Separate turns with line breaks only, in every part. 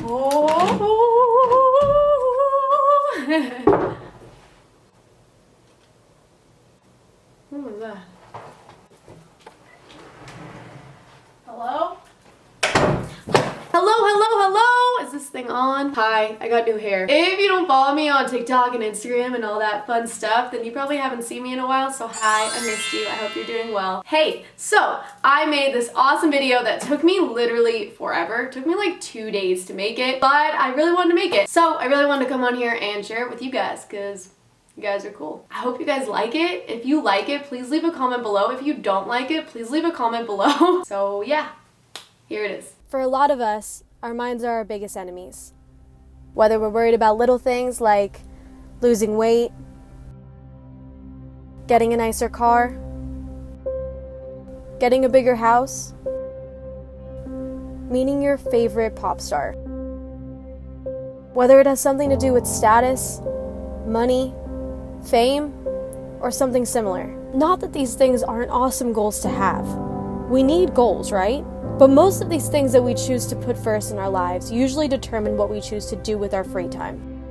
What was that? Hello? Hello? Is this thing on? Hi, I got new hair. If you don't follow me on TikTok and Instagram and all that fun stuff, then you probably haven't seen me in a while, so hi, I missed you. I hope you're doing well. Hey, so I made this awesome video that took me literally forever. It took me like 2 days to make it, but I really wanted to make it. So I really wanted to come on here and share it with you guys, because you guys are cool. I hope you guys like it. If you like it, please leave a comment below. If you don't like it, please leave a comment below. So yeah, here it is.
For a lot of us, our minds are our biggest enemies. Whether we're worried about little things like losing weight, getting a nicer car, getting a bigger house, meeting your favorite pop star. Whether it has something to do with status, money, fame, or something similar. Not that these things aren't awesome goals to have. We need goals, right? But most of these things that we choose to put first in our lives usually determine what we choose to do with our free time.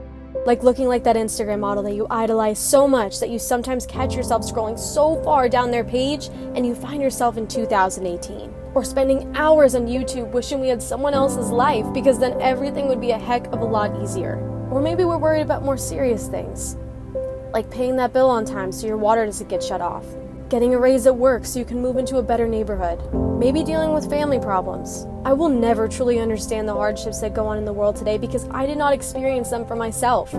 Like looking like that Instagram model that you idolize so much that you sometimes catch yourself scrolling so far down their page and you find yourself in 2018. Or spending hours on YouTube wishing we had someone else's life because then everything would be a heck of a lot easier. Or maybe we're worried about more serious things, like paying that bill on time so your water doesn't get shut off. Getting a raise at work so you can move into a better neighborhood. Maybe dealing with family problems. I will never truly understand the hardships that go on in the world today because I did not experience them for myself.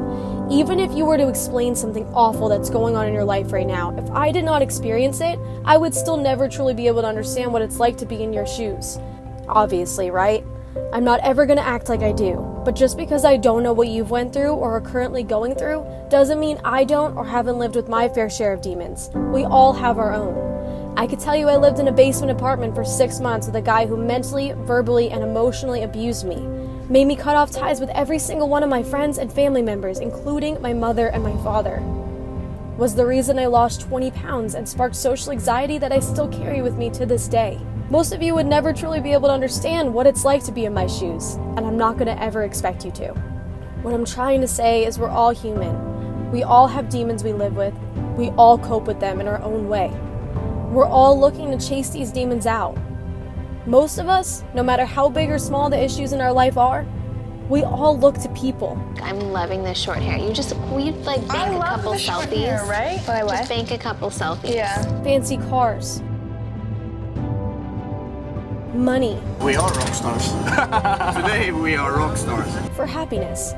Even if you were to explain something awful that's going on in your life right now, if I did not experience it, I would still never truly be able to understand what it's like to be in your shoes. Obviously, right? I'm not ever going to act like I do, but just because I don't know what you've went through or are currently going through doesn't mean I don't or haven't lived with my fair share of demons. We all have our own. I could tell you I lived in a basement apartment for 6 months with a guy who mentally, verbally, and emotionally abused me, made me cut off ties with every single one of my friends and family members, including my mother and my father. Was the reason I lost 20 pounds and sparked social anxiety that I still carry with me to this day. Most of you would never truly be able to understand what it's like to be in my shoes, and I'm not going to ever expect you to. What I'm trying to say is we're all human. We all have demons we live with. We all cope with them in our own way. We're all looking to chase these demons out. Most of us, no matter how big or small the issues in our life are, we all look to people.
I'm loving this short hair. We'd like bank a couple selfies.
Hair, right?
Just bank a couple selfies.
Yeah.
Fancy cars. Money.
We are rock stars. Today we are rock stars.
For happiness.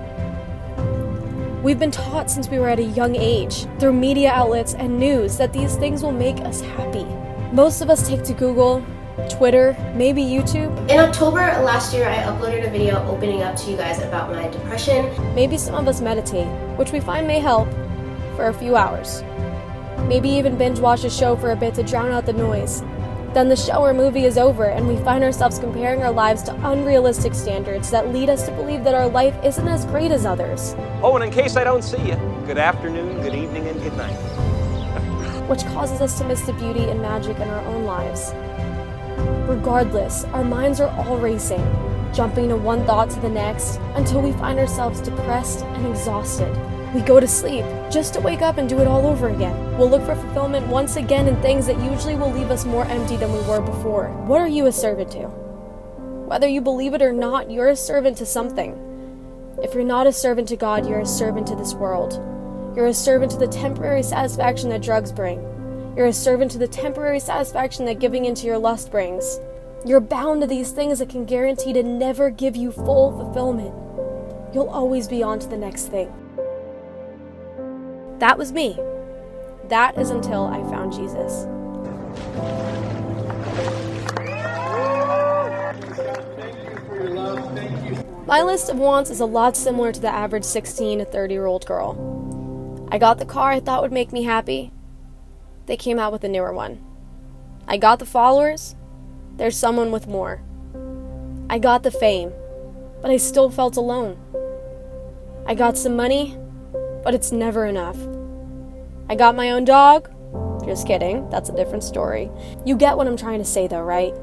We've been taught since we were at a young age, through media outlets and news, that these things will make us happy. Most of us take to Google, Twitter, maybe YouTube.
In October last year, I uploaded a video opening up to you guys about my depression.
Maybe some of us meditate, which we find may help for a few hours. Maybe even binge watch a show for a bit to drown out the noise. Then the show or movie is over and we find ourselves comparing our lives to unrealistic standards that lead us to believe that our life isn't as great as others.
Oh, and in case I don't see you, good afternoon, good evening, and good night.
Which causes us to miss the beauty and magic in our own lives. Regardless, our minds are all racing, jumping to one thought to the next until we find ourselves depressed and exhausted. We go to sleep just to wake up and do it all over again. We'll look for fulfillment once again in things that usually will leave us more empty than we were before. What are you a servant to? Whether you believe it or not, you're a servant to something. If you're not a servant to God, you're a servant to this world. You're a servant to the temporary satisfaction that drugs bring. You're a servant to the temporary satisfaction that giving into your lust brings. You're bound to these things that can guarantee to never give you full fulfillment. You'll always be on to the next thing. That was me. That is until I found Jesus. My list of wants is a lot similar to the average 16 to 30-year-old girl. I got the car I thought would make me happy. They came out with a newer one. I got the followers. There's someone with more. I got the fame, but I still felt alone. I got some money, but it's never enough. I got my own dog. Just kidding, that's a different story. You get what I'm trying to say though, right?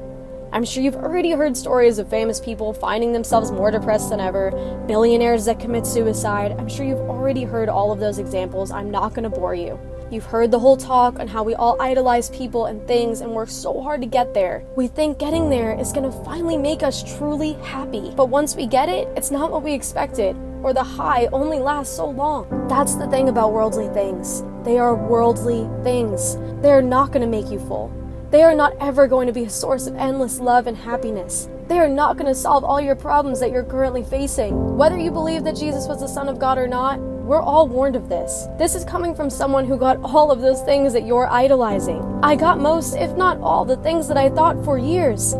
I'm sure you've already heard stories of famous people finding themselves more depressed than ever, billionaires that commit suicide. I'm sure you've already heard all of those examples. I'm not going to bore you. You've heard the whole talk on how we all idolize people and things and work so hard to get there. We think getting there is going to finally make us truly happy. But once we get it, it's not what we expected, or the high only lasts so long. That's the thing about worldly things. They are worldly things. They are not going to make you full. They are not ever going to be a source of endless love and happiness. They are not going to solve all your problems that you're currently facing. Whether you believe that Jesus was the Son of God or not, we're all warned of this. This is coming from someone who got all of those things that you're idolizing. I got most, if not all, the things that I thought for years.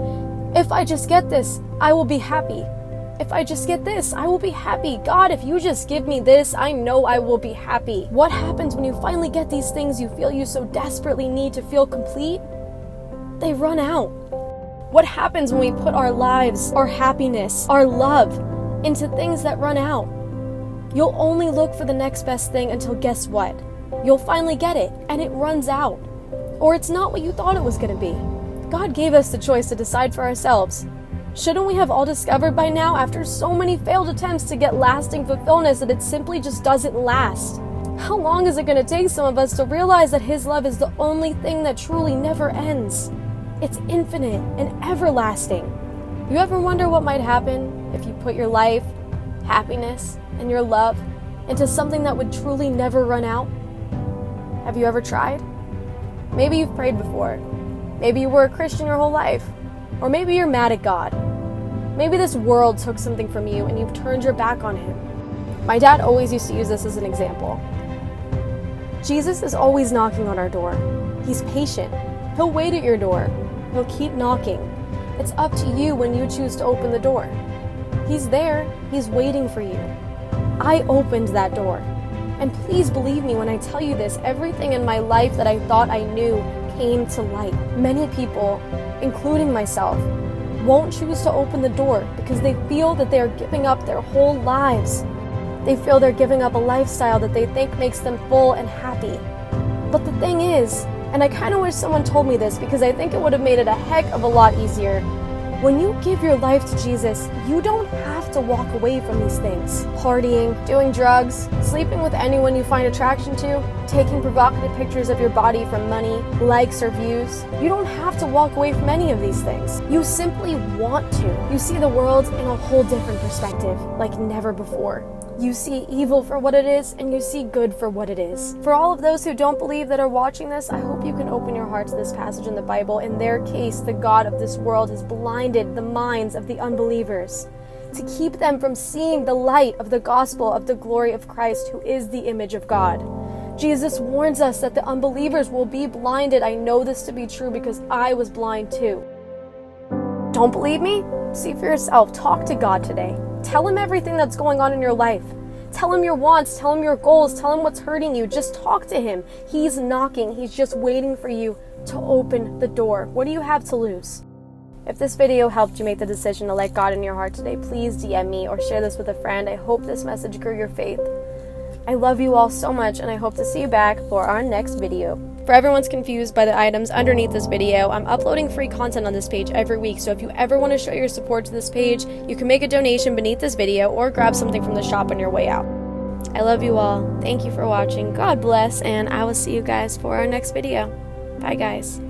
If I just get this, I will be happy. If I just get this, I will be happy. God, if you just give me this, I know I will be happy. What happens when you finally get these things you feel you so desperately need to feel complete? They run out. What happens when we put our lives, our happiness, our love into things that run out? You'll only look for the next best thing until guess what? You'll finally get it, and it runs out. Or it's not what you thought it was going to be. God gave us the choice to decide for ourselves. Shouldn't we have all discovered by now, after so many failed attempts to get lasting fulfillment, that it simply just doesn't last? How long is it going to take some of us to realize that His love is the only thing that truly never ends? It's infinite and everlasting. You ever wonder what might happen if you put your life, happiness, and your love into something that would truly never run out? Have you ever tried? Maybe you've prayed before. Maybe you were a Christian your whole life. Or maybe you're mad at God. Maybe this world took something from you and you've turned your back on Him. My dad always used to use this as an example. Jesus is always knocking on our door. He's patient. He'll wait at your door. He'll keep knocking. It's up to you when you choose to open the door. He's there. He's waiting for you. I opened that door. And please believe me when I tell you this, everything in my life that I thought I knew came to light. Many people, including myself, won't choose to open the door because they feel that they are giving up their whole lives. They feel they're giving up a lifestyle that they think makes them full and happy. But the thing is, and I kind of wish someone told me this because I think it would have made it a heck of a lot easier. When you give your life to Jesus, you don't have to walk away from these things. Partying, doing drugs, sleeping with anyone you find attraction to, taking provocative pictures of your body for money, likes, or views. You don't have to walk away from any of these things. You simply want to. You see the world in a whole different perspective, like never before. You see evil for what it is, and you see good for what it is. For all of those who don't believe that are watching this, I hope you can open your heart to this passage in the Bible. In their case, the God of this world has blinded the minds of the unbelievers to keep them from seeing the light of the gospel of the glory of Christ, who is the image of God. Jesus warns us that the unbelievers will be blinded. I know this to be true because I was blind too. Don't believe me? See for yourself. Talk to God today. Tell Him everything that's going on in your life. Tell Him your wants, tell Him your goals, tell Him what's hurting you. Just talk to Him. He's knocking. He's just waiting for you to open the door. What do you have to lose? If this video helped you make the decision to let God in your heart today, please DM me or share this with a friend. I hope this message grew your faith. I love you all so much, and I hope to see you back for our next video. For everyone's confused by the items underneath this video, I'm uploading free content on this page every week, so if you ever want to show your support to this page, you can make a donation beneath this video or grab something from the shop on your way out. I love you all. Thank you for watching. God bless, and I will see you guys for our next video. Bye, guys.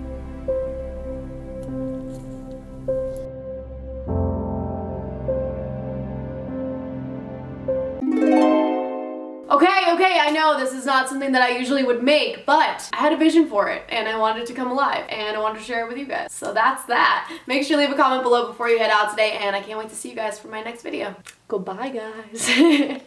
Okay, I know this is not something that I usually would make, but I had a vision for it, and I wanted it to come alive, and I wanted to share it with you guys. So that's that. Make sure you leave a comment below before you head out today, and I can't wait to see you guys for my next video. Goodbye, guys.